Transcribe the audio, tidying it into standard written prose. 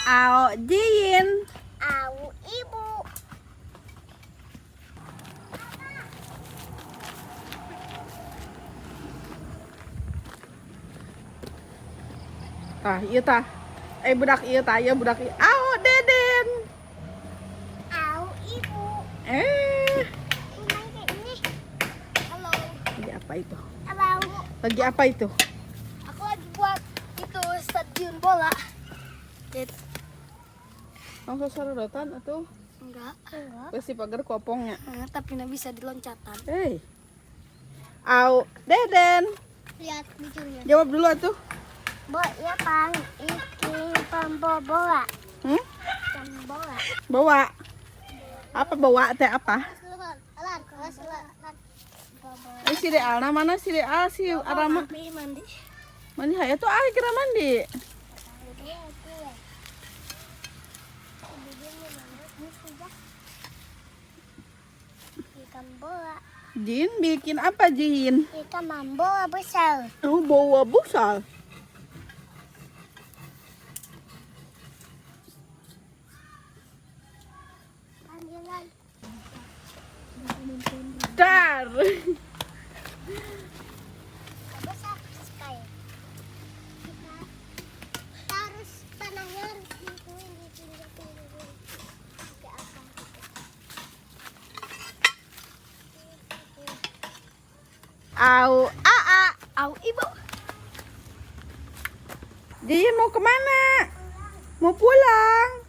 Ao Jin. Au ibu. Tah, iya tah. Budak iya tah, ya budak iya. Ao Deden. Au ibu. Eh, Ini. Halo. lagi apa itu? Halo. Lagi apa itu? Aku lagi buat itu stadion bola. Langsung sorotan atau Enggak. besi pagar kopongnya. Tapi nggak bisa diloncatan. Au Deden. Lihat lucunya. Jawab dulu atuh. Ya pang iki pembola. Pembola. Bawa. Apa bawa teh apa? Si Dealna mana si Deal si Arama? Mandi. Mandi hayat tuh kira mandi. Ikan bola. Jin bikin apa Jin? Ikan bola besar. Oh, bawa busal. Panggilan. Dar. Besar sekali. Kita harus tanahnya harus dituin di pinggir-pinggir. Kayak apa? Au Aa. Au ibu. Jin mau kemana? Mau pulang.